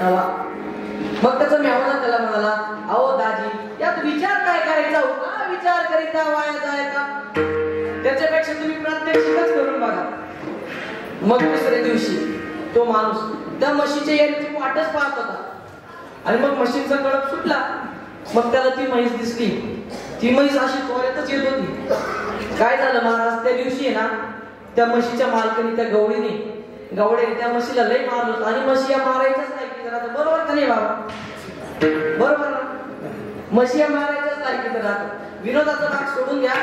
मग त्याचा मेवणा त्याला म्हणाला, अहो दाजी यात विचार काय करायचा होता, विचार करीता वाया जायचा, त्याच्यापेक्षा तुम्ही प्रात्यक्षिकच करून बघा. मग दुसऱ्या दिवशी तो माणूस त्या म्हशीच्या येण्याची वाटच पाहत होता आणि मग म्हशींचा कळप सुटला. मग त्याला ती म्हैस दिसली. ती म्हैस अशी त्वरेतच येत होती. काय झालं महाराज, त्या दिवशी आहे ना त्या म्हशीच्या मालकाने त्या गवड्याने त्या म्हशीला लय मारलं आणि म्हशी या मारायचंच नाही की जरा. बरोबर का नाही बाबा, बरोबर ना, म्हशी या मारायच्याच नाही की जरा. विनोदाचा भाग सोडून घ्या,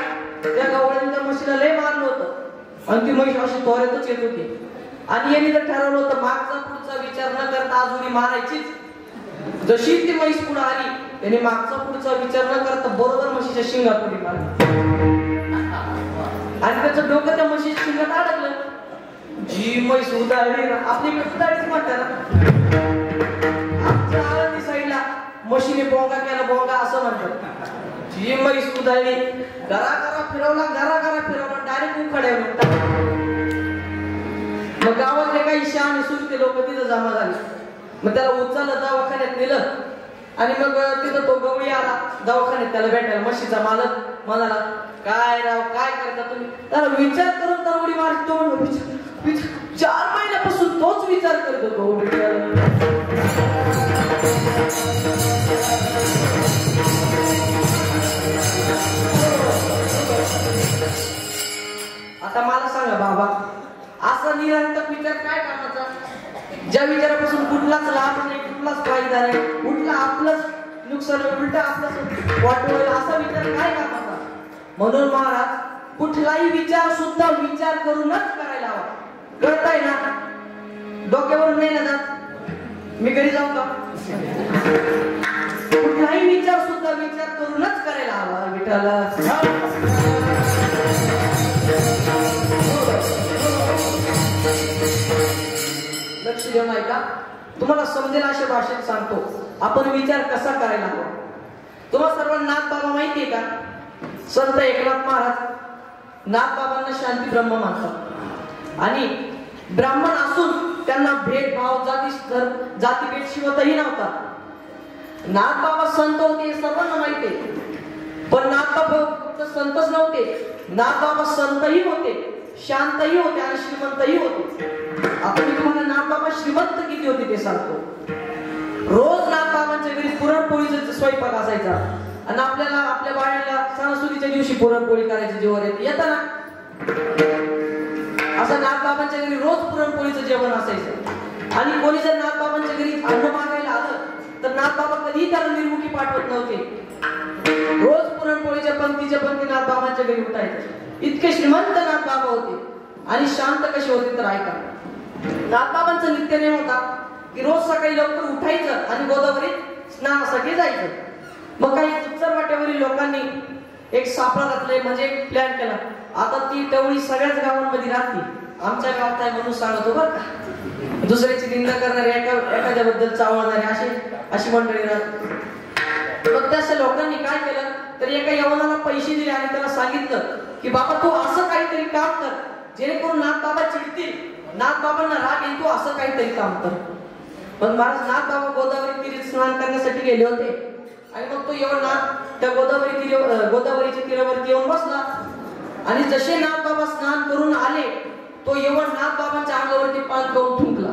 त्या गवड्याने त्या म्हशीला लय मारलं होतं आणि ती म्हैस अशी त्वरेतच येत होती. आणि यांनी जर ठरवलं होतं मागचा पुढचा विचार न करता अजूनही मारायचीच. जशी ती म्हैस पुढे आली त्याने मागचा पुढचा विचार न करता बरोबर म्हशीच्या शिंगात उडी मारली आणि त्याचं डोकं त्या म्हशीच्या शिंगात अडकलं. जी म्हैस उदाळली, आपली उदाळीच म्हणतात ना, आमच्या आळंदी साईडला म्हशीने बोंगा केला, बोंगा असं म्हणतात. जी म्हैस उदाळली, घरा फिरवला, फिरवला, डायरेक्ट उखाड्यावर. मग गावातले काही शहाणे सुरते लोक तिथं जमा झाले. मग त्याला उचललं, दवाखान्यात नेलं आणि मग तिथं तो गवळी आला दवाखान्यात त्याला भेटायला. म्हशीचा मालक म्हणाला, काय राव काय करता तुम्ही? त्याला विचार करून तर उडी मारतो. 4 महिन्यापासून तोच विचार करत होतो. आता मला सांगा बाबा, असा निरंतर विचार काय कामाचा, ज्या विचारापासून कुठलाच लाभ नाही, कुठलाच फायदा नाही, उलट आपलंच नुकसान, उलट आपलंच वाट होईल, असा विचार काय कामाचा. म्हणून महाराज कुठलाही विचार सुद्धा विचार करूनच करायला हवा. कळतंय ना, डोक्यावरून नाही ना जात. मी घरी जाऊ का? कुठलाही विचार सुद्धा विचार करूनच करायला हवा. विठाला लक्ष देऊन ऐका, तुम्हाला समजेल अशा भाषेत सांगतो आपण विचार कसा करायला हवा. तुम्हाला सर्वांना नाथबाबा माहितीये का? संत एकनाथ महाराज नाथबाबांना शांती ब्रह्म मानतात आणि ब्राह्मण असून त्यांना भेदभाव जातीभेद शिवतही नव्हता. नाथबाबा संत होते हे सर्वांना माहितीये, पण नाथबाबा फक्त संतच नव्हते, नाथबाबा संतही होते, शांतही होते आणि श्रीमंतही होते. आता मी तुम्हाला नाथबाबा श्रीमंत किती होते ते सांगतो. रोज नाथबाबांच्या घरी पुरणपोळीचा स्वयंपाक असायचा आणि आपल्याला आपल्या बाळाला सणासुदीच्या दिवशी पुरणपोळी करायची जेवण येतं ना. असं नाथबाबांच्या घरी रोज पुरणपोळीचं जेवण असायचं आणि कोणी जर नाथबाबांच्या घरी अन्न मागायला आलं तर नाथबाबा कधीही त्याला निर्मुखी पाठवत नव्हते. रोज पुरणपोळीच्या पंक्तीच्या पंक्ती नाथबाबांच्या घरी उठायचे. इतके श्रीमंत नाथबाबा होते आणि शांत कसे होते तर ऐका. नाथबाबांचं नित्य नेम होता की रोज सकाळी लवकर उठायचं आणि गोदावरीत स्नानासाठी जायचं. मग काही उत्तर वाट्यावरील लोकांनी एक सापळा घातलाय, म्हणजे एक प्लॅन केला. आता ती टवळी सगळ्याच गावांमध्ये राहते, आमच्या गावात आहे म्हणून सांगतो बरं का. दुसऱ्याची निंदा करणारे, एखाद्याबद्दल चावणारे अशी मंडळी राहते. मग त्या लोकांनी काय केलं तर एका यवनाला पैसे दिले आणि त्याला सांगितलं की बाबा तू असं काहीतरी काम कर जेणेकरून नाथबाबा चिडतील, नाथबाबांना राग येईल, तू असं काहीतरी काम कर. पण महाराज नाथबाबा गोदावरी तीरी स्नान करण्यासाठी गेले होते आणि मग तो यवनाथ त्या गोदावरीच्या तीरावरती येऊन बसला आणि जसे नाथबाबा स्नान करून आले तो यवन नाथबाबांच्या अंगावरती पान करून थुंकला.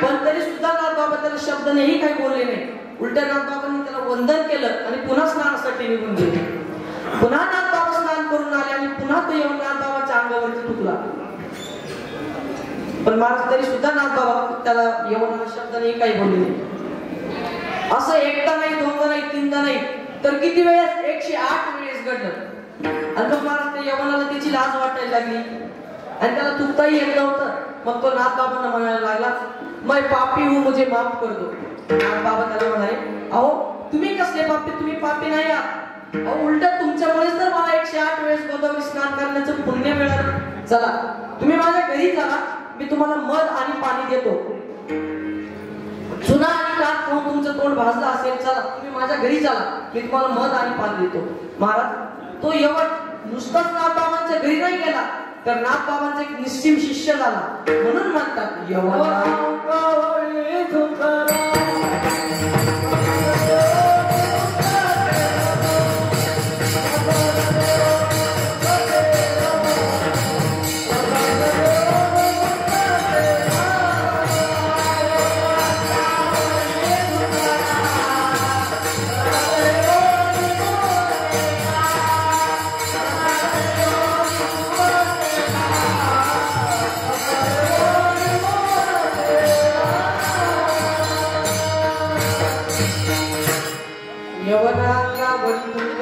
पण तरी सुद्धा नाथबाबा त्याला शब्दानेही काही बोलले नाही. उलट्या नाथबाबांनी त्याला वंदन केलं आणि पुन्हा स्नानासाठी निघून गेले. पुन्हा नाथबाबा स्नान करून आले आणि पुन्हा तो यवन नाथबाबाच्या अंगावरती थुंकला. पण महाराज तरी सुद्धा नाथबाबा त्याला यवनाला शब्दानेही काही बोलले नाही. असं एकदा नाही, दोनदा नाही, तीनदा नाही, तर किती वेळेस 108 वेळेस घडलं. आणि मग महाराज त्या यवनाला त्याची लाज वाटायला लागली आणि त्याला थुकताही येत नव्हतं. मग तो नाथबाबांना म्हणायला लागला, मैं पापी हूं, मुझे माफ कर दो. नाथबाबा त्याला म्हणाले, अहो तुम्ही कसले पापी, तुम्ही पापी नाही आहात. अहो उलट तुमच्यामुळेच तर मला 108 वेळेस गोदावरी स्नान करण्याचं पुण्य मिळालं. चला तुम्ही माझ्या घरी चला, मी तुम्हाला मध आणि पाणी देतो. चुना आणि काठ खाऊन तुमचं तोंड भाजलं असेल, चला तुम्ही माझ्या घरी चला, मी तुम्हाला मध आणि पाणी देतो. महाराज तो यवन नुसताच नाथबाबांच्या घरी नाही गेला तर नाथबाबांचा एक निस्सीम शिष्य झाला. म्हणून म्हणतात यवन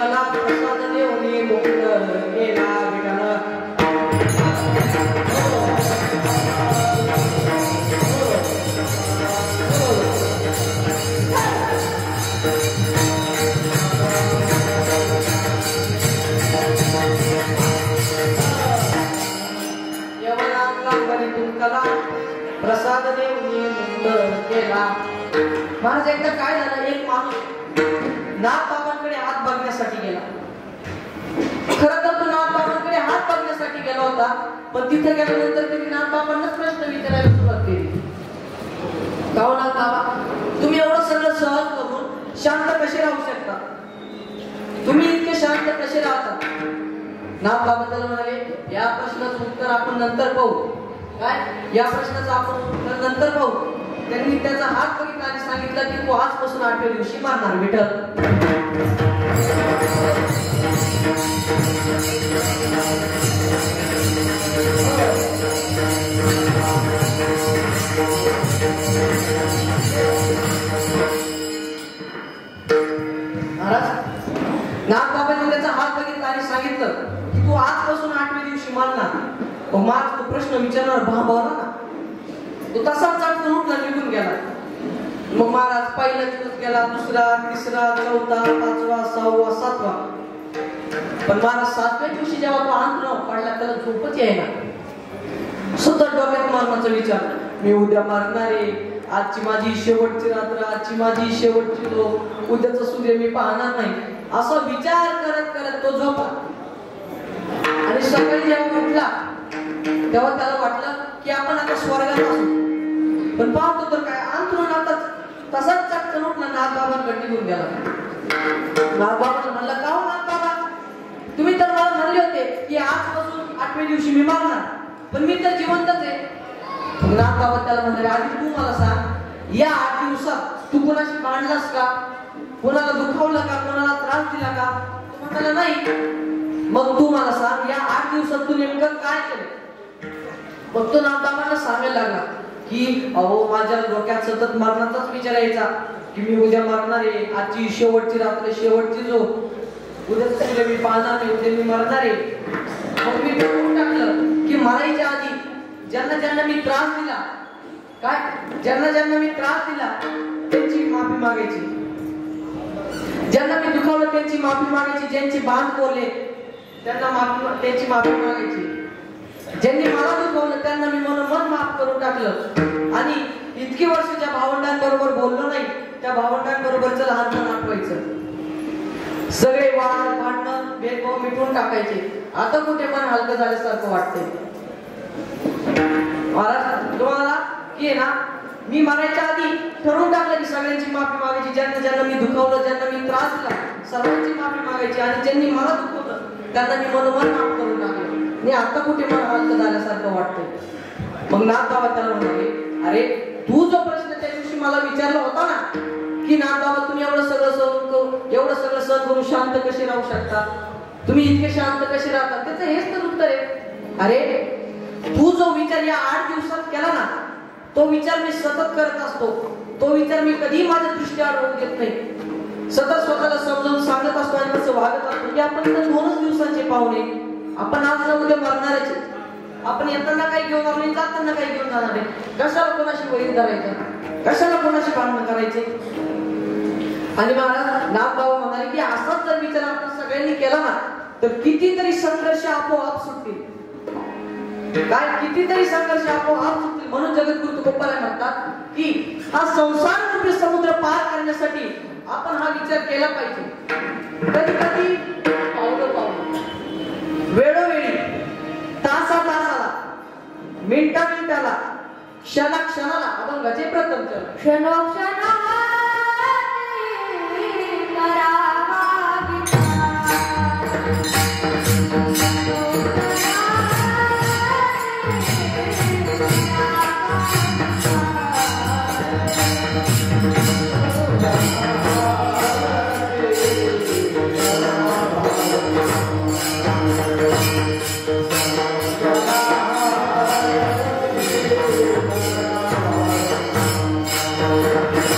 यमला प्रसाद देऊनी मुक्त केला विठ्ठल प्रसाद देऊनी मुक्त केला. महाराज एकदा काय झालं, एक माणूस नागबाबांकडे हात बघण्यासाठी गेला. खरं तर तो नागबाबांकडे हात बघण्यासाठी गेला होता, पण तिथे गेल्यानंतर त्यांनी नागबाबांनाच प्रश्न विचारायला सुरुवात केली. गाव नागबाबा, तुम्ही एवढं सगळं सहन करून शांत कसे राहू शकता? तुम्ही इतके शांत कसे राहता? नागबाबा त्याला म्हणाले, या प्रश्नाचं उत्तर आपण नंतर पाहू. काय या प्रश्नाचं आपण उत्तर नंतर पाहू. त्यांनी त्याचा हात बघितला आणि सांगितलं की तू आजपासून 8व्या दिवशी मारणार विठ्ठल. महाराज नागबाबांनी त्याचा हात बघितला आणि सांगितलं की तू आजपासून 8व्या दिवशी मारणार. महाराज तो प्रश्न विचारणार भांबावला ना, तो तसाच चटकन उठला निघून गेला. मग महाराज पहिला दिवस गेला, दुसरा, तिसरा, चौथा, पाचवा, सहावा, सातवा. पण महाराज 7व्या दिवशी जेव्हा तो अंतराव पडला त्याला झोपच येईना. सतत डोक्यात मरणाचा विचार, मी उद्या मारणार आहे, आजची माझी शेवटची रात्र, आजची माझी शेवटची झोप, उद्याचा सूर्य मी पाहणार नाही, असा विचार करत करत तो झोपला. आणि सकाळी जेव्हा उठला तेव्हा त्याला वाटलं की आपण आता स्वर्गात असू. पण पाहतो तर काय, अंतरून आता तसाच चटकन उठला, नागबाबांकडे निघून गेला. नागबाबांना म्हणलं, का हो नागबाबा, तुम्ही तर मला म्हणले होते की आजपासून 8व्या दिवशी मी मारणार, पण मी तर जिवंतच आहे. नागबाबा त्याला म्हणाले, आधी तू मला सांग, या 8 दिवसात तू कोणाशी भांडलास का? कोणाला दुखावलं का? कोणाला त्रास दिला का? तू म्हणाला नाही. मग तू मला सांग, या 8 दिवसात तू नेमकं काय केलं? मग तो नागबाबांना सांगायला लागला की अहो, माझ्या डोक्यात सतत मरणाचाच विचार यायचा की मी उद्या मरणार आहे, आजची शेवटची रात्र, शेवटची झोप, उद्या मी पाहणार नाही, उद्या मी मरणार आहे. मग मी ठरवून टाकलं की मरायच्या आधी ज्यांना ज्यांना मी त्रास दिला, काय ज्यांना ज्यांना मी त्रास दिला त्यांची माफी मागायची, ज्यांना मी दुखावलं त्यांची माफी मागायची, ज्यांची बांध कोरले त्यांना त्यांची माफी मागायची, ज्यांनी मला दुखवलं त्यांना मी मन माफ करून टाकलं. आणि इतकी वर्ष ज्या भावंडांबरोबर बोललो नाही त्या भावंडांबरोबरचं लहानपण आठवायचं. सगळे वाद भांडणं भेदभाव मिटवून टाकायचे. आता कुठे मन हलकं झाल्यासारखं वाटतंय. महाराज तुम्हाला की ना, मी मरायच्या आधी ठरवून टाकलं की सगळ्यांची माफी मागायची, ज्यांना ज्यांना मी दुखावलं, ज्यांना मी त्रास दिला सर्वांची माफी मागायची, आणि ज्यांनी मला दुखवलं त्यांना मी मनोमन माफ करून टाकलं. आणि आता कुठे मन हलकं झाल्यासारखं वाटतंय. मग नागबाबा त्याला म्हणाले, अरे तू जो प्रश्न त्या दिवशी मला विचारला होता ना की नागबाबा तुम्ही एवढं सगळं सहन करून शांत कसे राहू शकता, तुम्ही इतके शांत कसे राहता, त्याचं हेच तर उत्तर आहे. अरे तू जो विचार या 8 दिवसात केला ना, तो विचार मी सतत करत असतो. तो विचार मी कधी माझ्या दृष्टीआड होऊ देत नाही. सतत स्वतःला समजावून सांगत असतो आणि कसं वागत असतो की आपण तर 2च दिवसांचे पाहुणे, आपण आज ना उद्या मरणारच. आपण येताना काही घेऊन आलो, जाताना काही घेऊन जाणार आहे. कशाला कोणाशी वैर धरायचं, कशाला कोणाशी भांडण करायचे? आणि महाराज नागबाबा म्हणाले की असाच जर विचार आपण सगळ्यांनी केला ना तर कितीतरी संघर्ष आपोआप सुटतील. काय कितीतरी संघर्ष आपोआप सुटतील. म्हणून जगद्गुरु तुकोबाराय म्हणतात की हा संसार रूपी समुद्र पार करण्यासाठी आपण हा विचार केला पाहिजे. कधी कधी पावलं पावलं, वेळोवेळी, तासातासाला, मिनिटाला, क्षणाला अभंगाचे प्रथम चरण क्षणोक्षणाला करावा Thank you.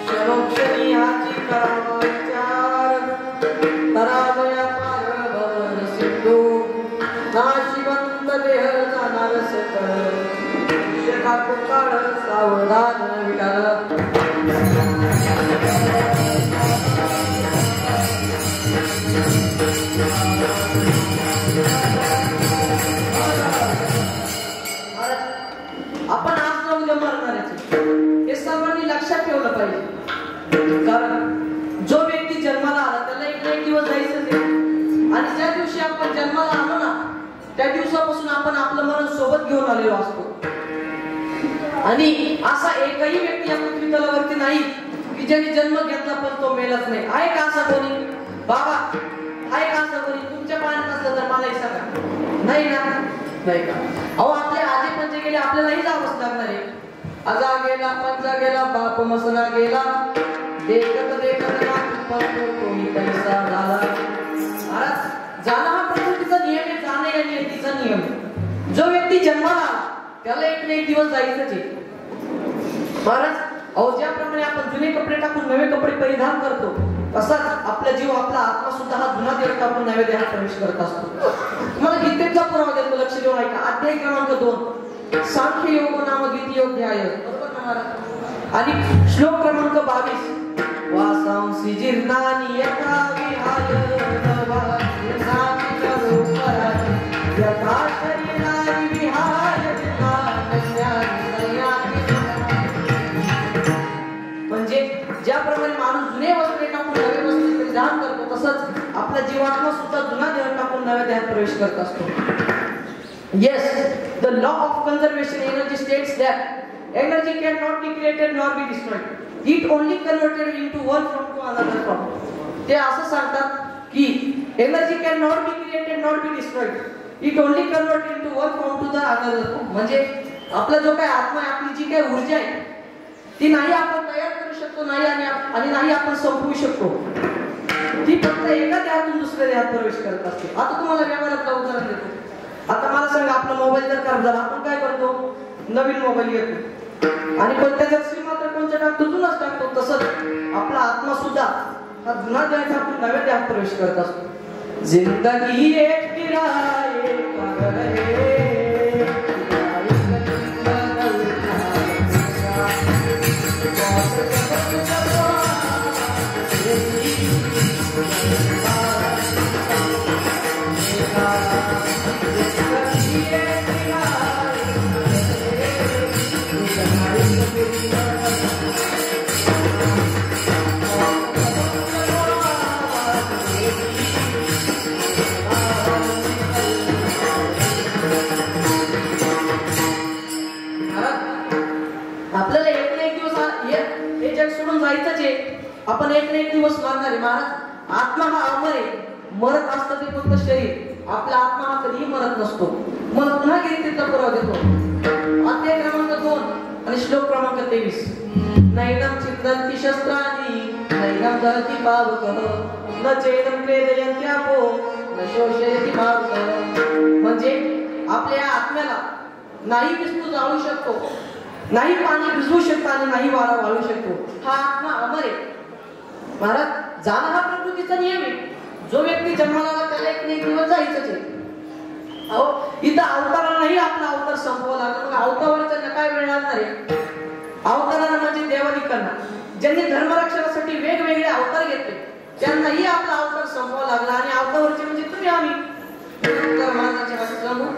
क्षणोक्षणी हाची करावा विचार तरावया पार भवन सिंधू नाशिवंत देह जाणार सकळ शेखा पुकाळ सावधान विटाळ आपण आज न उद्या मरणारच हे सर्वांनी लक्षात ठेवलं पाहिजे. कारण जो व्यक्ती जन्माला आला त्याला एक ना एक दिवस जायचंच आहे. आणि ज्या दिवशी आपण जन्माला आलो ना त्या दिवसापासून आपण आपलं मरण सोबत घेऊन आलेलो असतो. आणि असा एकही व्यक्ती या पृथ्वी तलावरती नाही की ज्याने जन्म घेतला पण तो मेलाच नाही. आहे का असा कोणी? बाबा आहे का असं कोणी? तुमच्या पाण्यात असलं तर मलाही सांगा. नाही ना? नाही का? अहो आपले आजी पंचे गेले आपल्यालाही जावंच लागणार आहे. आजा गेला पंचा गेला बाप मसना गेला देखत देखत कोणी पैसा झाला. जाणं हा प्रकृतीचा नियम आहे. जाणं या नियतीचा नियम आहे. जो व्यक्ती जन्माला आला त्याला एक ना एक दिवस जायचंच आहे. महाराज अहो ज्याप्रमाणे आपण जुने कपडे टाकून नवे कपडे परिधान करतो तसाच आपला जीव आपला आत्मा सुद्धा हा जुना देह टाकून नव्या देहात प्रवेश करत असतो. तुम्हाला गीतेतला पुरावा देतो, लक्ष देऊन ऐका. अध्याय क्रमांक 2 सांख्य योग नाम गीत योग ध्याय, बरोबर ना महाराज? आणि श्लोक क्रमांक 22 वासांसी जीर्णानि यथा विहाय नवानि करो पराय यथा शरीरानि विहाय म्हणजे ज्याप्रमाणे माणूस जुने वस्त्रे टाकून नवे वस्त्रे परिधान करतो तसंच आपला जीवात्मा सुद्धा जुना देह टाकून नव्या देहात प्रवेश करत असतो. Yes, the law of conservation energy states that energy cannot be created nor be destroyed. It only converted into one form to another form. ते असं सांगतात की energy cannot be created nor be destroyed. It only converted into one form to the another form. म्हणजे आपला जो काही आत्मा आहे, आपली जी काही ऊर्जा आहे ती नाही आपण तयार करू शकतो नाही आणि नाही आपण संपवू शकतो. ती फक्त एका देहातून दुसऱ्या देहात प्रवेश करत असते. आता तुम्हाला व्यवहारातलं उदाहरण देतो. आता मला सांगा आपला मोबाईल जर खराब झाला आपण काय करतो? नवीन मोबाईल घेतो आणि पण त्याच्यात सिम मात्र कोणतं टाकतो? जुनाच टाकतो. तसंच आपला आत्मा सुद्धा हा जुना देह टाकून नव्या देहात प्रवेश करत असतो. जिंदगी एक किराए पर है आपल्याला एक ना एक दिवस हे जग सोडून जायचंच आहे. आपण एक ना एक दिवस मरणार आहे. महाराज आत्मा हा अमर आहे. मरत असतं ते फक्त शरीर. आपला आत्मा हा कधीही मरत नसतो. मला पुन्हा गीतेतला पुरावा देतो. अध्याय क्रमांक 2 आणि श्लोक क्रमांक 23 नैनम चिंतन्ति शस्त्राणि नैनम दहति पावकः न चेदं क्लेदयन्त्यापो न शोषयति पावकः. म्हणजे आपल्या आत्म्याला नाही विष्णू जाळू शकतो, नाही पाणी भिजवू शकतो आणि नाही वारा वाळू शकतो. हा आत्मा अमर आहे. महाराज जाणं हा प्रकृतीचा नियम आहे. जो व्यक्ती जन्माला आला त्याला एक ना एक दिवस जायचंच आहे. अहो इथं अवतारांनाही आपला अवतार संपवावा लागला. मग अवताराच्या काय वेळ लागणार आहे? अवतारांना म्हणजे देवादिकांना ज्यांनी धर्मरक्षणासाठी वेगवेगळे अवतार घेतले त्यांनाही आपला अवतार संपवावा लागला. आणि अवताराचे म्हणजे तुम्ही आम्ही तर महाराजांच्या भाषेत सांगू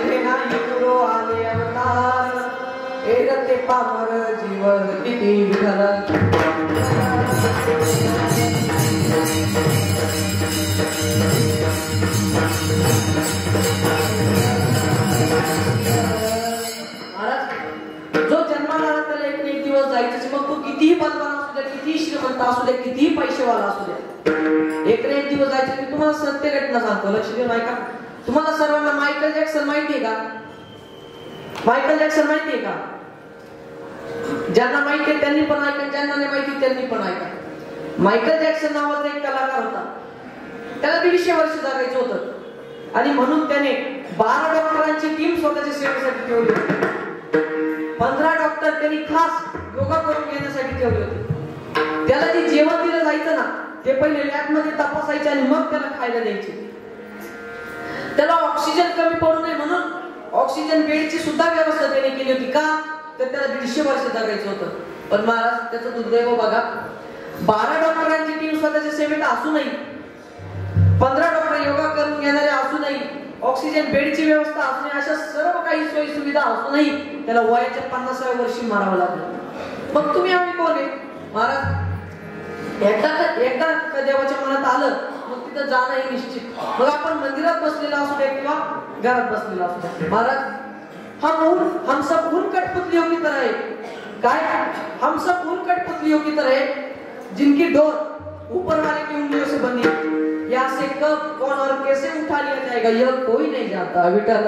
हे नाही गुरु आले अवतार एरते पामर जीव किती विठ्ठल जो जन्माला आला त्याला एक दिवस जायचं मग तो कितीही बलवान असू द्या कितीही श्रीमंत असू द्या कितीही पैसेवाला असू द्या एक दिवस जायचं. मी तुम्हाला सत्य घटना सांगतो लक्ष देऊ नाही का. तुम्हाला सर्वांना मायकल जॅक्सन माहितीये का. मायकल जॅक्सन माहितीये का. ज्यांना माहितीये त्यांनी पण ऐका ज्यांना नाही माहिती त्यांनी पण ऐका. मायकल जॅक्सन नावाचा एक कलाकार होता. त्याला 150 वर्ष जगायचं होतं आणि म्हणून त्याने 12 डॉक्टरांची टीम स्वतःच्या सेवेसाठी ठेवली होती. 15 डॉक्टर त्यांनी खास योगा करून घेण्यासाठी ठेवले होते. त्याला जे जेवण दिलं जायचं ना ते पहिले लॅब मध्ये तपासायचे आणि मग त्याला खायला द्यायचे. त्याला ऑक्सिजन कमी पडू नये म्हणून ऑक्सिजन बेडची सुद्धा व्यवस्था त्याने केली होती. का तर त्याला 150 वर्ष जगायचं होतं. पण महाराज त्याचं दुर्दैव बघा 12 डॉक्टरांची टीम स्वतःच्या सेवेत असूनही 15 डॉक्टर योगा करून घेणारे असूनही ऑक्सिजन बेडची व्यवस्था असूनही अशा सर्व काही सोयी सुविधा असूनही त्याला वयाच्या 50व्या वर्षी मारावं लागलं. मग तुम्ही आम्ही कोण आहे महाराज. एकदा देवाच्या मनात आलं मग तिथं जाणं हे निश्चित. मग आपण मंदिरात बसलेला असू दे किंवा घरात बसलेला असू दे महाराज हम सब उन कठपुतलियों की तरह है. काय हम सब उन कठपुतलियों की तरह है जिनकी डोर ऊपर वाले की उंगलियों से बंधी है. यहाँ से कब कौन और कैसे उठा लिया जाएगा यह कोई नहीं जानता. विठ्ठल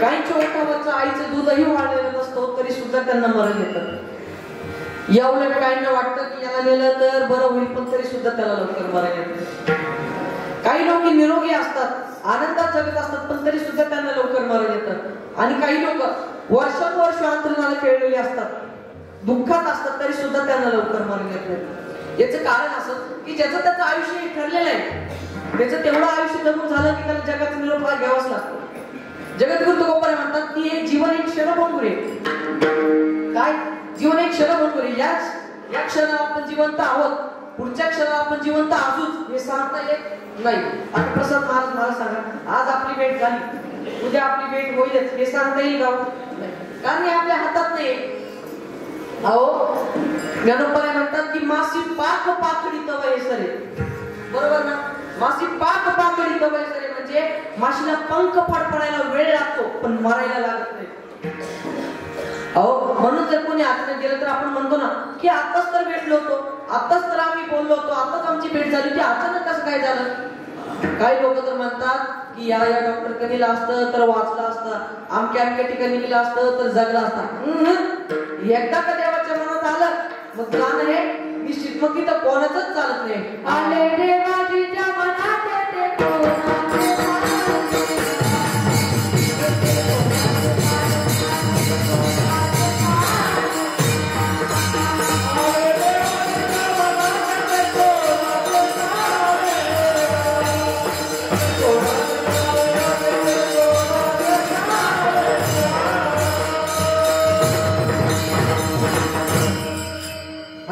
गायीच्या ओठावरचं आईचं दूधही वाढलेलं नसतं तरी सुद्धा त्यांना मरण येतं. या उलट काहींना वाटतं की याला नेलं तर बरं होईल पण तरी सुद्धा त्याला लवकर मरण येतं. काही लोक निरोगी असतात आनंदात जगत असतात पण तरी सुद्धा त्यांना लवकर मरण येतं. आणि काही लोक वर्षानुवर्ष अंतरणाला खेळलेले असतात दुःखात असतात तरी सुद्धा त्यांना लवकर मरण येत नाही. याचं कारण असं की ज्याचं त्याचं आयुष्य ठरलेलं आहे त्याचं तेवढं आयुष्य जगून झालं की त्याला जगाचा निरोप हा घ्यावाच लागतो. जगद्गुरु तुकोबाराय म्हणतात की हे जीवन एक क्षणभंगुर आहे. काय जीवन एक क्षणभंगुर आहे. या क्षणाला आपण जिवंत आहोत पुढच्या क्षणाला आपण जिवंत आहोत हे सांगता येत नाही. आता प्रसाद महाराज मला सांगा आज आपली भेट झाली उद्या आपली भेट होईलच हे सांगता येईल का. कारण हे आपल्या हातात नाही. अहो ज्ञानोबाराय म्हणतात की मासी पाक पाकडी तवय सरे. बरोबर ना. मासी पाक पाकडी तवय सरे म्हणजे माशीला पंख फडफडायला वेळ लागतो पण मरायला लागत नाही. अहो म्हणून जर कोणी आतमध्ये गेलं तर आपण म्हणतो ना की आताच तर भेटलो होतो आताच तर आम्ही बोललो होतो आताच आमची भेट झाली होती अचानक कसं काय झालं. काही लोक तर म्हणतात की या डॉक्टर कधीला असतं तर वाचलं असतं अमक्या ठिकाणी गेलं असतं तर जगलं असतं. एकदा का देवाच्या मनात आलं मग जाणं हे निश्चित. मग तिथं कोणाचंच चालत नाही. आले देवाजीच्या मनात ते कोणाचे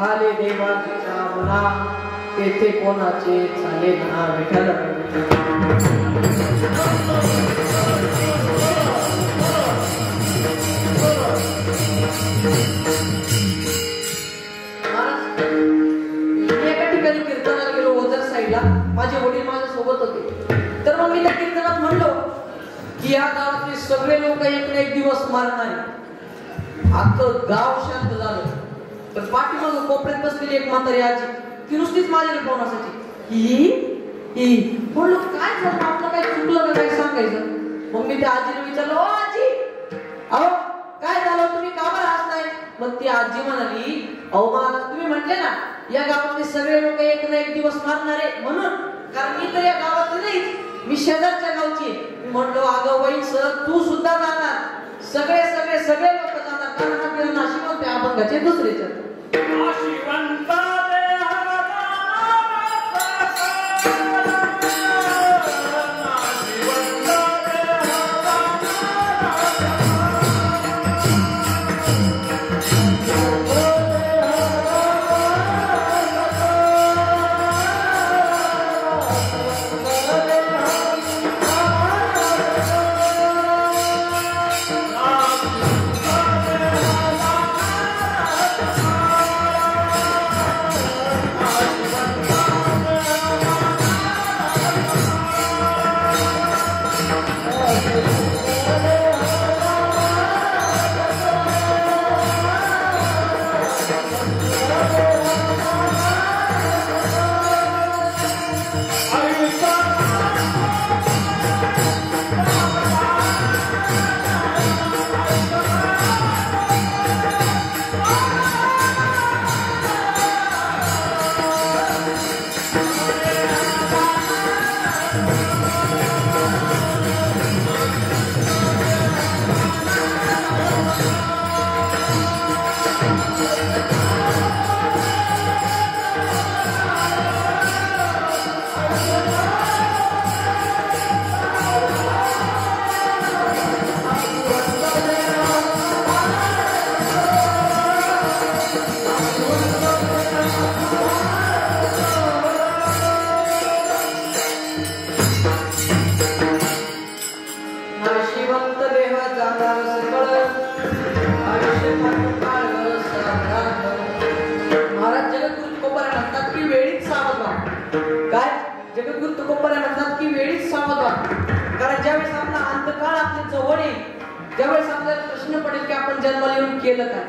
आले देवाच्या मना तेथे कोणाचे झाले ना विठ्ठल. एका ठिकाणी कीर्तनाला गेलो ओझर साईडला. माझे वडील माझ्या सोबत होते. तर मग मी त्या कीर्तनात म्हणलो की या गावातले सगळे लोक एक ना एक दिवस मारणार आहे. अख्खं गाव शांत झालं. तर पाठीमागं कोपऱ्यात बसलेली एक म्हातारी आजी ती नुसतीच माझ्याकडे पाहून असायची. म्हणलो काय झालं आपलं काय चुकलं का काय सांगायचं. मग मी त्या आजीला विचारलं ओ आजी अहो काय झालं तुम्ही का बरं हसताय. मग ती आजी म्हणाली अहो मला तुम्ही म्हटले ना या गावातले सगळे लोक एक ना एक दिवस मारणार आहे म्हणून कारण मी तर या गावातले नाही मी शेजारच्या गावची. मी म्हणलो अगं वैन सर तू सुद्धा जाणार सगळे सगळे सगळे लोक जाणार कारण हा किरण नाशिवंत आहे अभंगाचे दुसरेच. जन्माला येऊन केलं काय?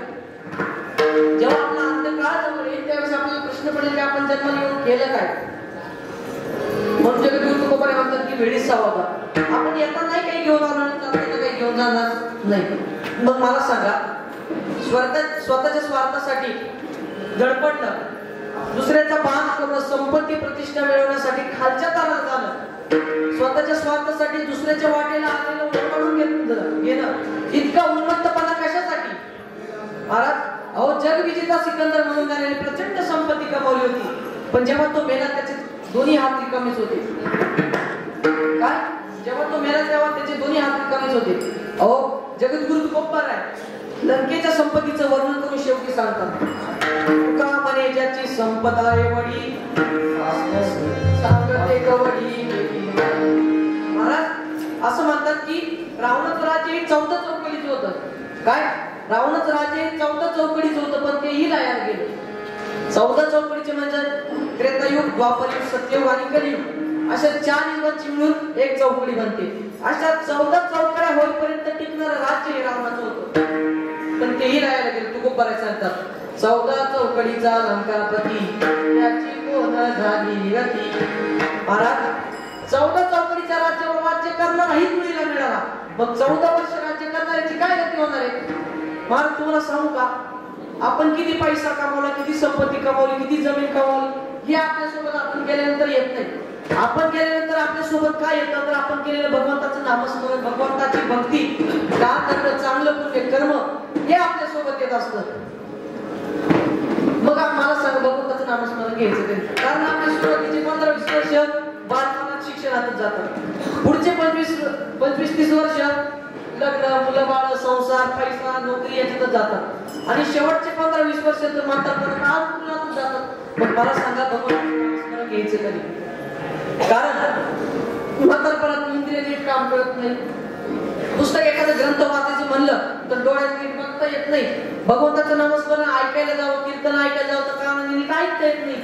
जेव्हा आपला अंत्यकाळ जवळ येईल त्यावेळेस आपल्याला प्रश्न पडेल की आपण जन्माला येऊन केलं काय? म्हणून जगद्गुरु तुकोबाराय म्हणतात की वेळीच सावध. आपण येताना नाही काही घेऊन आलो आणि जाताना काही घेऊन जाणार नाही. मग मला सांगा, स्वतःच्या स्वार्थासाठी धडपडणं, दुसऱ्याचा मान करणं, संपत्ती प्रतिष्ठा मिळवण्यासाठी खालच्या तारात जाणं, स्वतःच्या स्वार्थासाठी दुसऱ्याच्या वाटेला आलेलं ओरबाडून घेणं, इतका उन्मत्तपणा कशासाठी? महाराज, अहो जगविजेता सिकंदर म्हणून त्याने प्रचंड संपत्ती कमावली होती, पण जेव्हा तो मेला त्याचे दोन्ही हात रिकामेच होते. काय? जेव्हा तो मेला तेव्हा त्याचे दोन्ही हात रिकामेच होते. अहो जगद्गुरु तुकोबाराय लंकेच्या संपत्तीचं वर्णन करून शेवटी सांगतात, का म्हणे ज्याची संपदा एवढी सांगते कवडी. महाराज असं म्हणतात की रावणाचं राज्य हे 14 चौकडीचं होतं. काय? रावणाचं राज्य हे 14 चौकडीचं होतं, पण तेही लयाला गेलं. 14 चौकडीचे म्हणजे त्रेतायुग, द्वापरयुग, सत्ययुग आणि कलियुग अशा 4 युगांची मिळून एक चौकडी बनते. अशा 14 चौकड्या होईपर्यंत टिकणारं राज्य हे रावणाचं होतं, पण तेही लयाला गेलं. तुकोबाराय सांगतात, 14 चौकडीचा लंकापती त्याची कोण झाली गती. महाराज 14 चौकडीच्या राज्यावर राज्य करणारा ही मुलीला मिळाला, मग 14 वर्ष राज्य करणाऱ्याची काय गती होणार आहे? महाराज तुम्हाला सांगू का, आपण किती पैसा कमावला, किती संपत्ती कमावली, किती जमीन कमावली, हे आपल्यासोबत आपण गेल्यानंतर येत नाही. आपण गेल्यानंतर आपल्यासोबत काय येतं तर आपण केलेलं भगवंताचं नामस्मरण, भगवंताची भक्ती, दान धर्म, चांगलं पुण्य कर्म हे आपल्यासोबत येत असतं. मग मला सांगा, भगवंताचं नामस्मरण घ्यायचं त्यांचं, कारण आपल्या सुरुवातीचे 15-20 वर्ष बालपणात शिक्षणातच जातात. पुढचे 25-30 वर्ष लग्न, मुलं बाळ, संसार, पैसा, नोकरी याच्यातच जातात, आणि शेवटचे 15-20 वर्ष तर म्हातारपणात आतून जातात. मग मला सांगा, भगवंताचं घ्यायचं कधी? कारण म्हातारपणात इंद्रिय नीट काम करत नाही. पुस्तक एखादा ग्रंथ वाचायचं म्हणलं तर डोळ्यात नीट बघता येत नाही. भगवंताचं नामस्मरण ऐकायला जावं, कीर्तन ऐकायला जावं तर कानाने नीट ऐकता येत नाही,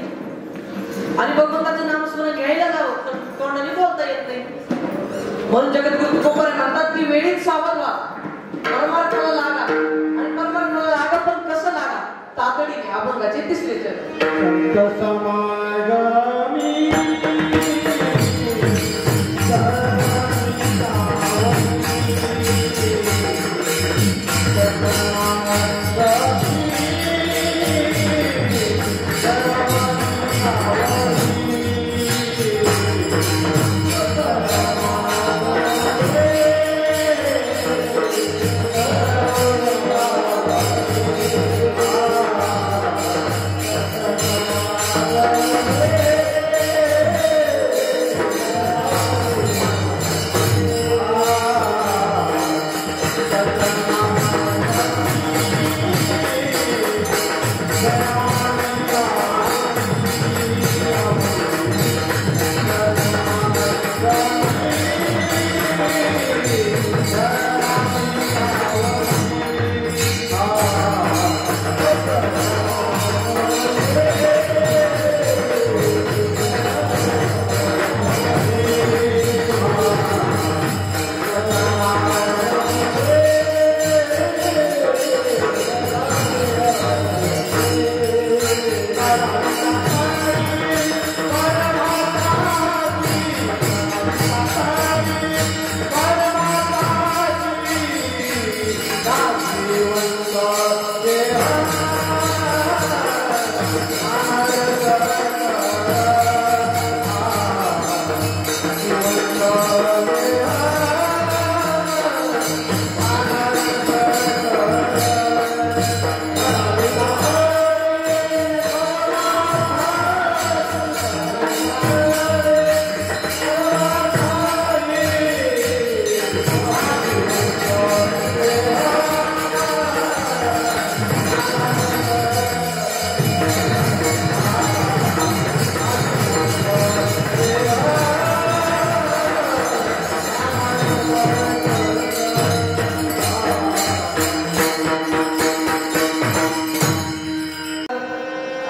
आणि भगवंताचं नामस्मरण घ्यायला जावं तर तोंडाने बोलता येत नाही. म्हणून जगद्गुरु तुकोबाराय म्हणतात की वेळीच सावध व्हा, परमार्थाला लागा, आणि परमार्थाला लागा पण कसं लागा? तातडीने. अभंगाचे 3रे चरण.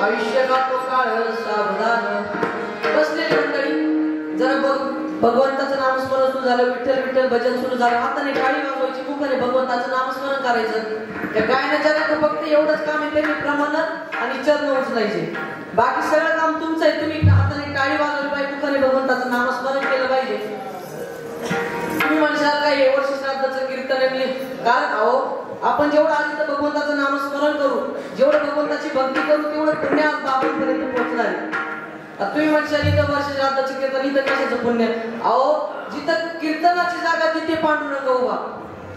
आयुष्य का तो काळ सावधान. बसलेली मंडळी जरा भगवंताचं नामस्मरण सुरू झालं, विठ्ठल विठ्ठल भजन सुरू झालं, हाताने टाळी वाजवायची, मुखाने भगवंताचं नामस्मरण करायचं. त्या गायनाच्या फक्त एवढंच काम आहे, त्यांनी प्रमाण आणि चरण उचलायचे. बाकी सगळं काम तुमचं आहे. तुम्ही हाताने टाळी वाजवली पाहिजे, मुखाने भगवंताचं नामस्मरण केलं पाहिजे. तुम्ही म्हणशाल काय हे वर्ष श्राद्धाचं कीर्तन, कारण अहो आपण जेवढं आधी तर भगवंताचं नामस्मरण करू, जेवढं भगवंताची भक्ती करू, तेवढं पुण्य बाबांपर्यंत पोहोचणार आहे. तुम्ही म्हणशाल इथं वर्ष श्राद्धाचं कीर्तन, इथं कशाचं पुण्य? अहो जिथं कीर्तनाची जागा तिथे पांडुरंग उभा.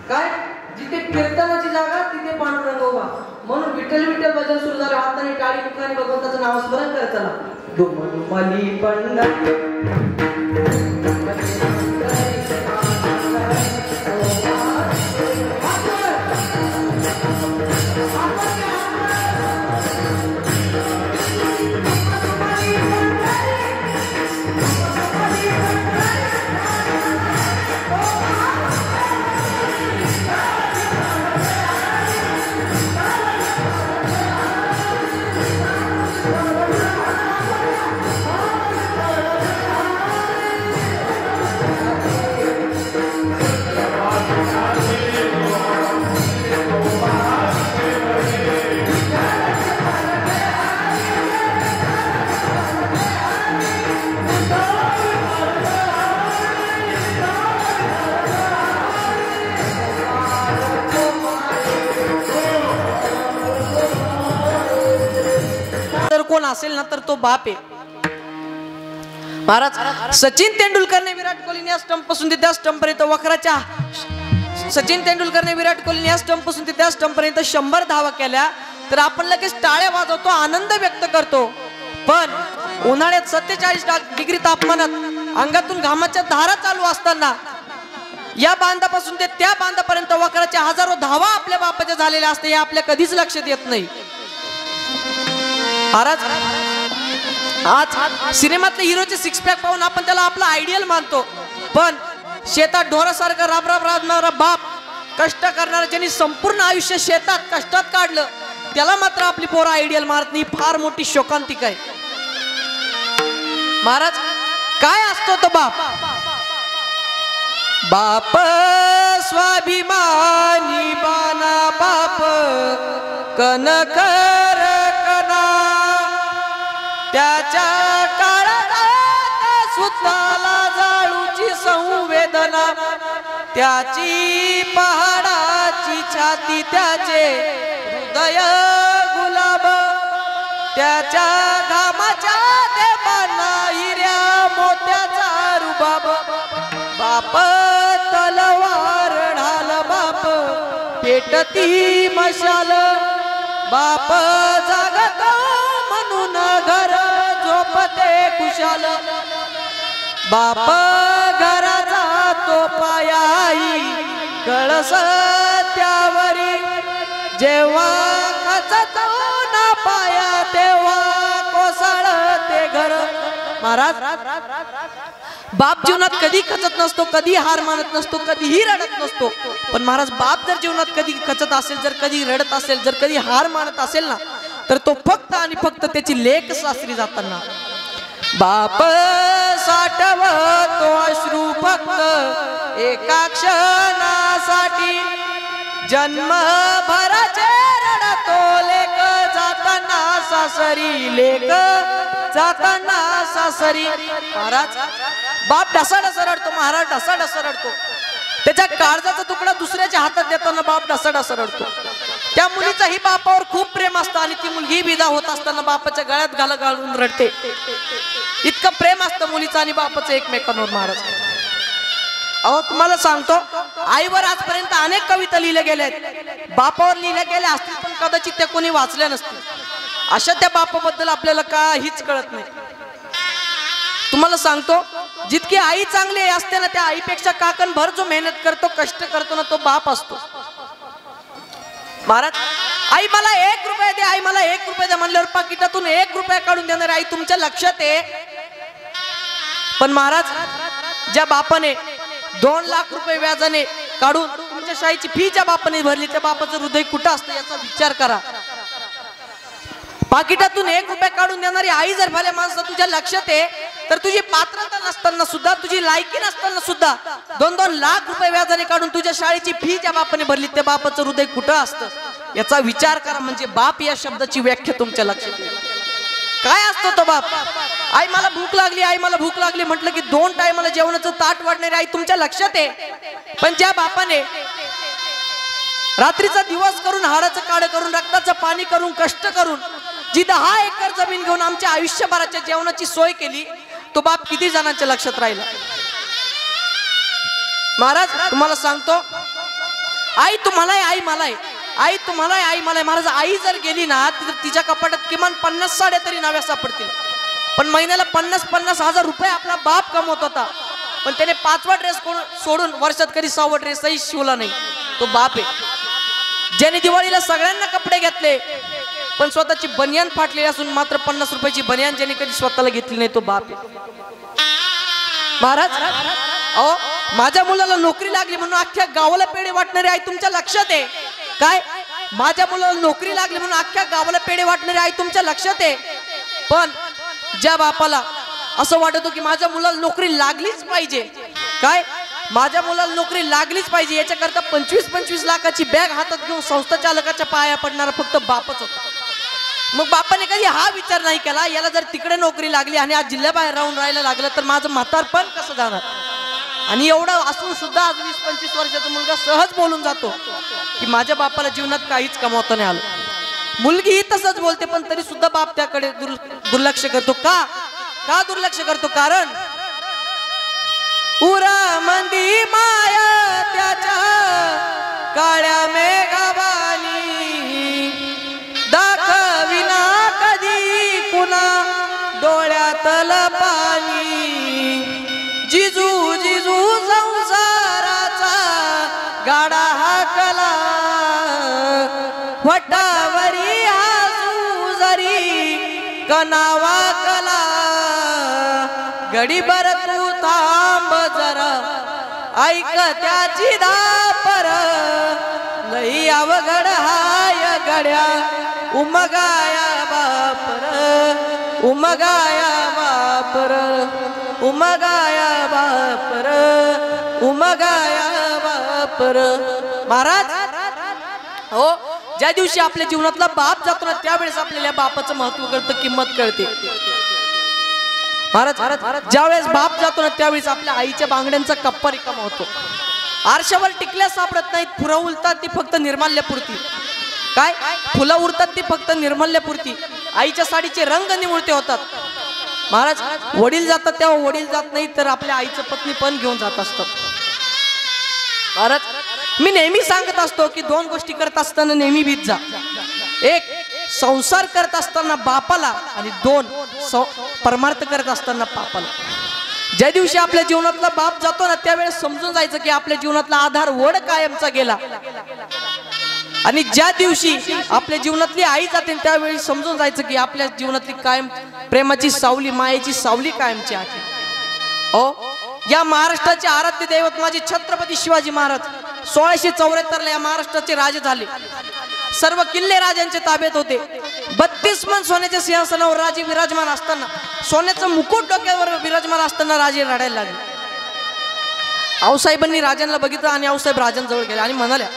काय? जिथे कीर्तनाची जागा तिथे पांडुरंग उभा. म्हणून विठ्ठल विठ्ठल भजन सुरू झालं, हाताने टाळी मुखाने भगवंताचं नामस्मरण करत चला. दुमली पंढरी कोण असेल ना तर तो बाप आहे. महाराज सचिन तेंडुलकरने विराट कोहलीने स्टंप पासून ते त्या स्टंप पर्यंत वक्राच्या सचिन तेंडुलकरने विराट कोहलीने स्टंप पासून ते त्या स्टंप पर्यंत 100 धावा केल्या तर आपण लगेच टाळ्या वाजवतो, आनंद व्यक्त करतो. पण उन्हाळ्यात 47 डिग्री तापमानात अंगातून घामाच्या धारा चालू असताना या बांधापासून ते त्या बांधापर्यंत वक्राच्या हजारो धावा आपल्या बापाच्या झालेल्या असते, हे आपल्या कधीच लक्षात येत नाही. महाराज आज सिनेमातले हिरोचे 6 पॅक पाहून आपण त्याला आपला आयडियल मानतो, पण शेतात ढोरासारखा राबराब राबणारा बाप, कष्ट करणारा, ज्यांनी संपूर्ण आयुष्य शेतात कष्टात काढलं, त्याला मात्र आपली पोरं आयडियल मारत नाही. फार मोठी शोकांतिका आहे. महाराज काय असतो तो बाप? बाप स्वाभिमानी बाना बाप कनकर कना, त्याच्या काळात सुताला जाळूची संवेदना, त्याची पहाडाची छाती, त्याचे हृदय गुलाब, त्याच्या घामाच्या देवांना हिऱ्या मोत्याचा रुबाब. बाप तलवार ढाल, बाप पेटती मशाल, बाप जागत म्हणून घर झोपते खुशाल. बाप घराचा तो पायाई कळस त्यावरी, जेव्हा खचतो ना पाया तेव्हा कोसळते घर. महाराज बाप जीवनात कधी खचत नसतो, कधी हार मानत नसतो, कधीही रडत नसतो. पण महाराज बाप जर जीवनात कधी खचत असेल, जर कधी रडत असेल, जर कधी हार मानत असेल ना, तर तो फक्त आणि फक्त त्याची लेक सासरी जाताना. बाप साठवतो अश्रू फक्त एका क्षणासाठी, जन्मभराचे रडतो लेक जाताना सासरी, लेक जाताना सासरी. महाराज बाप ढसाढसा रडतो, महाराज ढसाढसा रडतो. त्याच्या काळजाचा तुकडा दुसऱ्याच्या हातात देताना बाप ढसाढसा रडतो. त्या मुलीचाही बापावर खूप प्रेम असतं आणि ती मुलगी विदा होत असताना बापाच्या गळ्यात घालून रडते. इतकं प्रेम असतं मुलीचं आणि बापाचं एकमेकांवर. महाराज अहो तुम्हाला सांगतो, आईवर आजपर्यंत अनेक कविता लिहिल्या गेल्या आहेत, बापावर लिहिल्या गेल्या असतील पण कदाचित त्या कोणी वाचल्या नसतील. अशा त्या बापाबद्दल आपल्याला काहीच कळत नाही. तुम्हाला सांगतो, जितकी आई चांगली असते ना, त्या आईपेक्षा काकणभर जो मेहनत करतो, कष्ट करतो ना, तो बाप असतो. महाराज आई मला 1 रुपया दे, आई मला 1 रुपया दे म्हणल्यावर पाकिटातून 1 रुपया काढून देणार आई तुमच्या लक्षात आहे. पण महाराज ज्या बापाने 2 लाख रुपये व्याजाने काढून तुमच्या शाळेची फी ज्या बापाने भरली, त्या बापाचं हृदय कुठं असतं याचा विचार करा. पाकिटातून 1 रुपया काढून देणारी आई जर भले माणसं तुझ्या लक्षात आहे, तर तुझी पात्रता नसताना सुद्धा, तुझी लायकी नसताना सुद्धा 2-2 लाख रुपये व्याजाने काढून तुझ्या शाळेची फी ज्या बापाने भरली, त्या बापाचं हृदय कुठं असतं याचा विचार करा. म्हणजे बाप या शब्दाची व्याख्या तुमच्या लक्षात येईल. काय असतो तो बाप? आई मला भूक लागली, आई मला भूक लागली म्हटलं की 2 टायमाला जेवणाचं ताट वाढणारी आई तुमच्या लक्षात आहे. पण ज्या बापाने रात्रीचा दिवस करून, हाडाचं काढ करून, रक्ताचं पाणी करून, कष्ट करून जी 10 एकर जमीन घेऊन आमच्या आयुष्यभराच्या जेवणाची सोय केली, तो बाप किती जणांच्या लक्षात राहिला? महाराज तुम्हाला सांगतो, आई तुम्हाला आहे, आई मला आहे, आई तुम्हाला आहे, आई मला आहे. महाराज आई जर गेली ना, तर तिच्या कपाटात किमान 50 साड्या तरी नव्या सापडतील. पण महिन्याला 50-50 हजार रुपये आपला बाप कमवत होता. पण त्याने 5वा ड्रेस सोडून वर्षात कधी 6वा ड्रेसही शिवला नाही. तो बाप आहे. ज्याने दिवाळीला सगळ्यांना कपडे घेतले, पण स्वतःची बनियान फाटलेली असून मात्र 50 रुपयाची बनियान ज्याने कधी स्वतःला घेतली नाही, तो बाप आहे. महाराज अहो, माझ्या मुलाला नोकरी लागली म्हणून अख्ख्या गावाला पेढे वाटणारी आई तुमच्या लक्षात आहे काय? माझ्या मुलाला नोकरी लागली म्हणून अख्ख्या गावाला पेढे वाटणारी आई तुमच्या लक्षात आहे. पण ज्या बापाला असं वाटतो की माझ्या मुलाला नोकरी लागलीच पाहिजे, काय माझ्या मुलाला नोकरी लागलीच पाहिजे, याच्याकरता 25-25 लाखाची बॅग हातात घेऊन संस्था चालकाच्या पाया पडणारा फक्त बापच होता. मग बापाने कधी हा विचार नाही केला, याला जर तिकडे नोकरी लागली आणि आज जिल्ह्याबाहेर राहून राहायला लागलं तर माझं म्हातारपण कसं जाणार? आणि एवढं असून सुद्धा आज 20-25 वर्षाचा मुलगा सहज बोलून जातो की माझ्या बापाला जीवनात काहीच कमावता नाही आलं. मुलगी तसंच बोलते, पण तरी सुद्धा बाप त्याकडे दुर्लक्ष करतो. का दुर्लक्ष करतो? कारण उरा मंदी माया त्याच्या काळ्या मेघावानी, दाखविना कधी कुणा डोळ्यातल पाणी. जिजू जिजू संसाराचा गाडा हाकला, वटावरी हासू जरी कनावा कला. गडीभर तू थांब जरा, ऐक त्याची दापर, लई अवघड हाय गड्या उमगाया बापर, उमगाया बापर, उमगाया बापर, उमगाया बापर. महाराज हो, ज्या दिवशी आपल्या जीवनातला बाप जातो ना, त्यावेळेस आपल्याला बापाचं महत्व कळतं, किंमत कळते. महाराज ज्यावेळेस बाप जातो ना, त्यावेळेस आपल्या आईच्या बांगड्यांचा कप्पा रिकामा होतो. आरशावर टिकल्या सापडत नाहीत, फुलं उरतात ती फक्त निर्माल्यापुरती. काय फुलं उरतात ती फक्त निर्माल्यापुरती. आईच्या साडीचे रंग निमुळते होतात. महाराज वडील जातात तेव्हा वडील जात नाही, तर आपल्या आईचं पत्नी पण घेऊन जात असतात. महाराज मी नेहमी सांगत असतो की 2 गोष्टी करत असताना नेहमी भीत जा. 1 संसार करत असताना बापाला, आणि 2 परमार्थ करत असताना बापाला. ज्या दिवशी आपल्या जीवनातला बाप जातो ना, त्यावेळेस समजून जायचं की आपल्या जीवनातला आधार वड कायमचा गेला. आणि ज्या दिवशी आपल्या जीवनातली आई जाते, त्यावेळी समजून जायचं की आपल्या जीवनातली कायम प्रेमाची सावली, मायेची सावली कायमची आहे. हो, या महाराष्ट्राचे आराध्य दैवत माझे छत्रपती शिवाजी महाराज 1674 ला या महाराष्ट्राचे राजे झाले. सर्व किल्ले राजांच्या ताब्यात होते. 32 मन सोन्याच्या सिंहासनावर राजे विराजमान असताना, सोन्याचं मुकुट डोक्यावर विराजमान असताना राजे रडायला लागले. आऊसाहेबांनी राजांना बघितलं आणि आऊसाहेब राजांजवळ गेले आणि म्हणाल्या,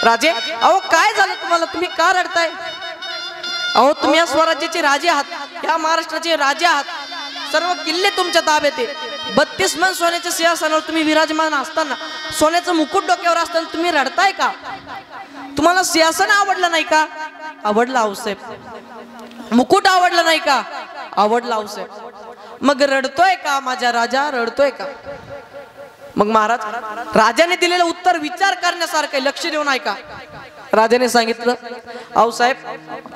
राजे अहो काय झालं तुम्हाला, तुम्ही का रडताय? अहो तुम्ही या स्वराज्याचे राजे आहात, या महाराष्ट्राचे राजे आहात, सर्व किल्ले तुमच्या ताब्यात आहे. 32 मन सोन्याच्या सिंहासनावर तुम्ही विराजमान असताना, सोन्याचं मुकुट डोक्यावर असताना तुम्ही रडताय का? तुम्हाला सिंहासन आवडलं नाही का? आवडलं आऊसाहेब. मुकुट आवडलं नाही का? आवडलं आऊसाहेब. मग रडतोय का माझा राजा, रडतोय का? मग महाराज राजाने दिलेलं उत्तर विचार करण्यासारखं, लक्ष देऊन ऐका. राजाने सांगितलं, आऊसाहेब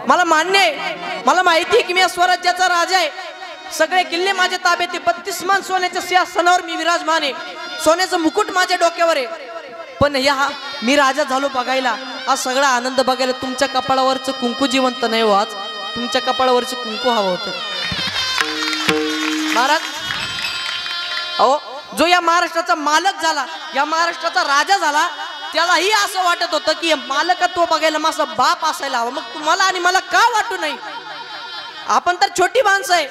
मला मान्य आहे, मला माहिती आहे की मी या स्वराज्याचा राजा आहे, सगळे किल्ले माझ्या ताब्यात आहे, 32 मन सोन्याच्या सिंहासनावर मी विराजमान आहे, सोन्याचं मुकुट माझ्या डोक्यावर आहे. पण या मी राजा झालो बघायला, हा सगळा आनंद बघायला तुमच्या कपाळावरचं कुंकू जिवंत नाही हो, आज तुमच्या कपाळावरचं कुंकू हवं होतं. महाराज अहो जो या महाराष्ट्राचा मालक झाला, या महाराष्ट्राचा राजा झाला, त्यालाही असं वाटत होतं की मालकत्व बघायला माझा बाप असायला हवा. मग तुम्हाला आणि मला का वाटू नाही? आपण तर छोटी माणसं आहे.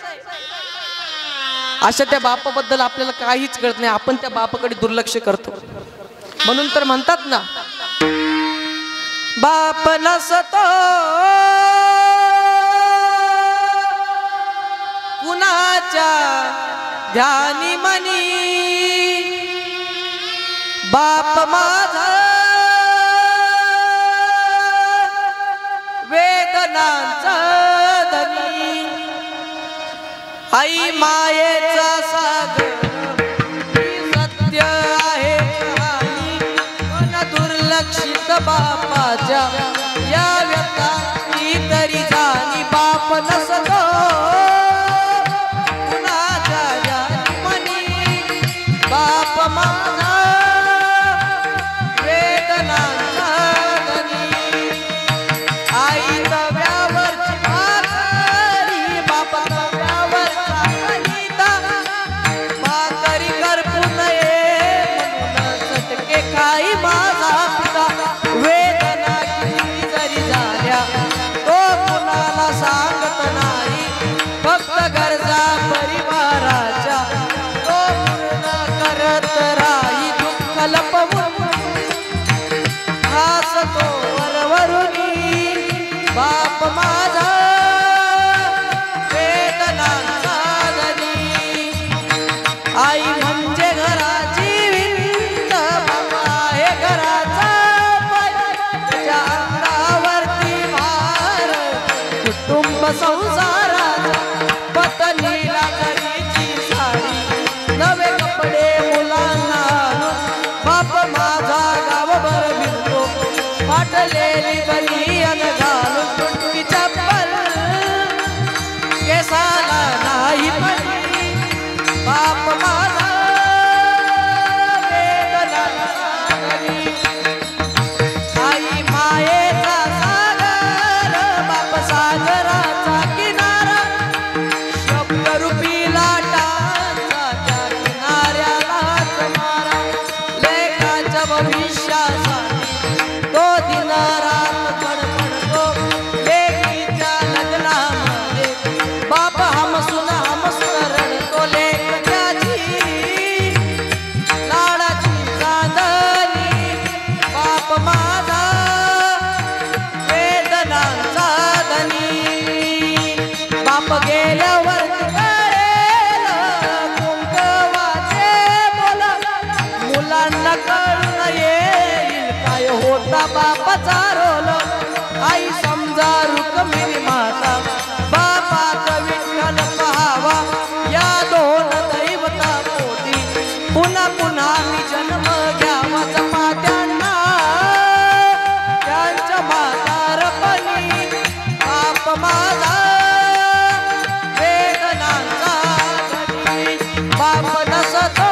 अशा त्या बापाबद्दल आपल्याला काहीच कळत नाही. आपण त्या बापाकडे दुर्लक्ष करतो. म्हणून तर म्हणतात ना, बाप नसतो कुणाच्या ध्यानी मनी, बाप माझा वेदनांचा धनी, आई मायेचा सागर सत्य आहे कहाणी, पण दुर्लक्षित बापाच्या या व्यथा तरी जाणी. बाप नसतो कुणाच्या ध्यानी मनी, बाप माझा वेदनांचा धनी, आई तव्यावरची भाकरी, बाप तव्यावरचा कणिता, भाकरी करपू नये म्हणून चटके खाई माझा पिता. वेदना किती जरी झाल्या तो कुणाला सांगत नाही, फक्त गरजा परिवाराच्या तो पूर्ण करत राही. दुःख लपवून हसतो वरवरुनी, बाप माझा वेदनांचा धनी, आई म्हणजे घराची भिंत, बाप आहे घराचा पाय, त्याच्या अंगावरती भार कुटुंब संसाराचा. पत्नीला घरीची साडी, नवे कपडे मुलांना आणून, बाप माझा गावभर फिरतो, फाटलेली बनियान घालून, तुटकी चप्पल केसाला नाही पडली, बाप माझा वेदनांचा धनी, आई मायेचा सागर, बाप सागराचा किनारा, शब्दरूपी लाटांचा त्या किनाऱ्यालाच मारा. लेकाच्या भविष्यासाठी तो दिन रात बडबडतो, लेकीच्या लग्नामध्ये बाप हमसून रडतो. लेक त्याची लाडाची चांदणी, बाप माझा वेदनांचा धनी, बाप गेल्यावर कळेल कुंकवाचे बोल, मुलांना कळून येईल काय होता बापाचा रोल. आई समजा रुक्मिणी माता, बापात विठ्ठल पहावा, या दोन दैवता पोटी पुन्हा पुन्हा मी जन्म घ्यावा. चपात्यांना त्यांच्या म्हातारपणी, बाप माझा वेदनांचा धनी, बाप नसतो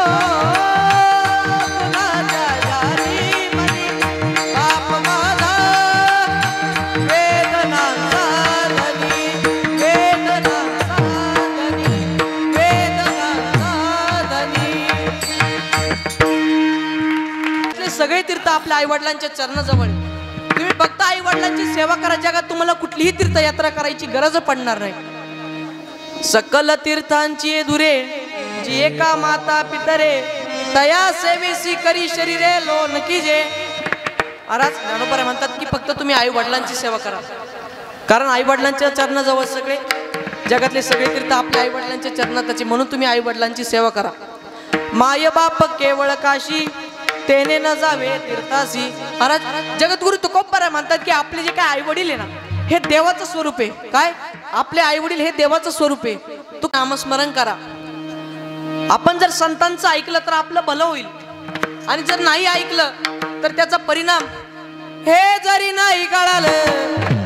कुणाच्या ध्यानी मनी, बाप माझा वेदनांचा धनी, वेदनांचा धनी, वेदनांचा धनी. आपले सगळे तीर्थ आपल्या आई वडिलांच्या चरणाजवळ. तुम्ही फक्त आई वडिलांची सेवा करा, जगात तुम्हाला कुठलीही तीर्थयात्रा करायची गरज पडणार नाही. सकल तीर्थांची धुरे जी एका माता पितरे, तया सेवेसी करी शरीरे लोन कीजे. महाराज ज्ञानोबा म्हणतात की फक्त तुम्ही आई वडिलांची सेवा करा, कारण आई वडिलांच्या चरणाजवळ सगळे जगातले सगळे तीर्थ आपल्या आई वडिलांच्या चरणातचे, म्हणून तुम्ही आई वडिलांची सेवा करा. माय बाप केवळ काशी, तेने न जावे तीर्थासी. महाराज जगद्गुरु तुकोबा म्हणतात की आपले जे काय आई वडील आहे ना, हे देवाचं स्वरूप आहे. काय आपले आई वडील हे देवाचं स्वरूप आहे. तू नामस्मरण करा. आपण जर संतांचं ऐकलं तर आपलं भलं होईल, आणि जर नाही ऐकलं तर त्याचा परिणाम हे जरी नाही कळालं